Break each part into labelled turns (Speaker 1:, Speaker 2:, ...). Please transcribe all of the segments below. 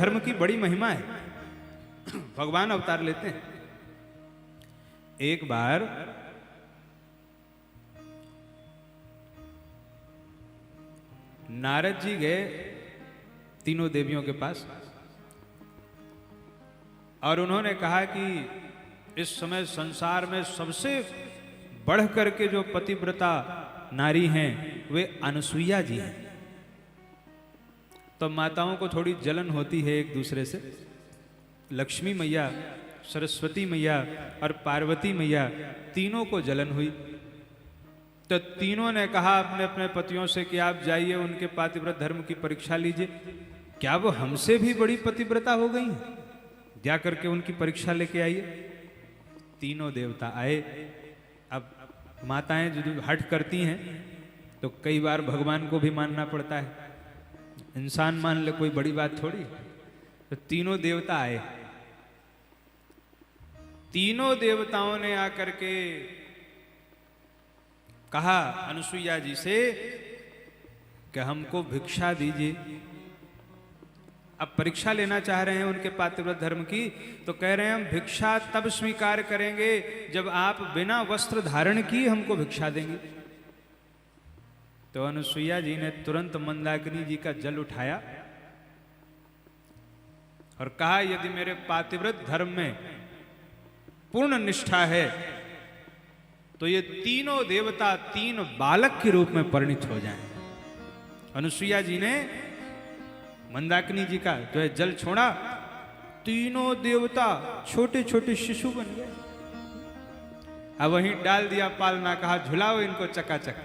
Speaker 1: धर्म की बड़ी महिमा है। भगवान अवतार लेते हैं। एक बार नारद जी गए तीनों देवियों के पास और उन्होंने कहा कि इस समय संसार में सबसे बढ़ करके जो पतिव्रता नारी हैं वे अनसुईया जी हैं। तो माताओं को थोड़ी जलन होती है एक दूसरे से। लक्ष्मी मैया, सरस्वती मैया और पार्वती मैया तीनों को जलन हुई। तो तीनों ने कहा अपने अपने पतियों से कि आप जाइए उनके पातिव्रत धर्म की परीक्षा लीजिए, क्या वो हमसे भी बड़ी पतिव्रता हो गई हैं? जा करके उनकी परीक्षा लेके आइए। तीनों देवता आए। अब माताएं जो हट करती हैं तो कई बार भगवान को भी मानना पड़ता है। इंसान मान ले कोई बड़ी बात थोड़ी। तो तीनों देवता आए। तीनों देवताओं ने आकर के कहा अनुसुईया जी से कि हमको भिक्षा दीजिए। अब परीक्षा लेना चाह रहे हैं उनके पातिव्रत धर्म की, तो कह रहे हैं हम भिक्षा तब स्वीकार करेंगे जब आप बिना वस्त्र धारण की हमको भिक्षा देंगे। तो अनुसुईया जी ने तुरंत मंदाकिनी जी का जल उठाया और कहा यदि मेरे पातिव्रत धर्म में पूर्ण निष्ठा है तो ये तीनों देवता तीन बालक के रूप में परिणित हो जाएं। अनुसुईया जी ने मंदाकिनी जी का जो है जल छोड़ा, तीनों देवता छोटे छोटे शिशु बन गए। अब वहीं डाल दिया पालना, कहा झुलाओ इनको चकाचक।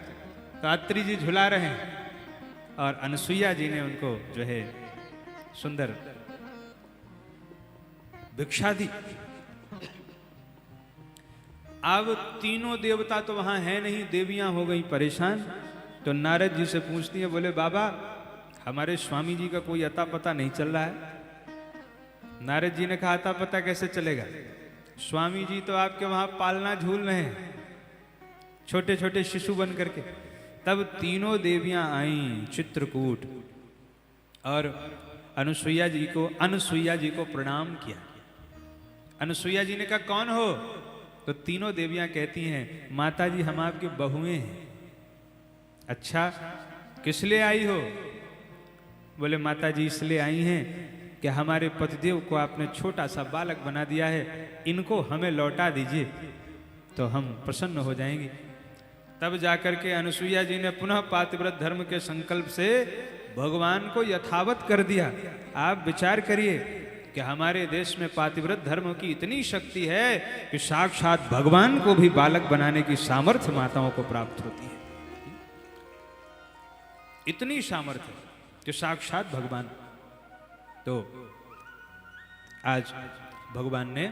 Speaker 1: तो अत्रि जी झुला रहे हैं और अनुसुईया जी ने उनको जो है सुंदर भिक्षा दी। अब तीनों देवता तो वहां है नहीं, देवियां हो गई परेशान। तो नारद जी से पूछती है, बोले बाबा हमारे स्वामी जी का कोई अता पता नहीं चल रहा है। नारद जी ने कहा अता पता कैसे चलेगा, स्वामी जी तो आपके वहां पालना झूल रहे हैं छोटे छोटे शिशु बन करके। तब तीनों देवियां आईं चित्रकूट और अनुसुईया जी को प्रणाम किया। अनुसुईया जी ने कहा कौन हो? तो तीनों देवियां कहती हैं माता जी हम आपकी बहुएं हैं। अच्छा किस लिए आई हो? बोले माता जी इसलिए आई हैं कि हमारे पतिदेव को आपने छोटा सा बालक बना दिया है, इनको हमें लौटा दीजिए तो हम प्रसन्न हो जाएंगे। तब जाकर के अनुसुईया जी ने पुनः पातिव्रत धर्म के संकल्प से भगवान को यथावत कर दिया। आप विचार करिए कि हमारे देश में पातिव्रत धर्म की इतनी शक्ति है कि साक्षात भगवान को भी बालक बनाने की सामर्थ्य माताओं को प्राप्त होती है। इतनी सामर्थ्य कि साक्षात भगवान। तो आज भगवान ने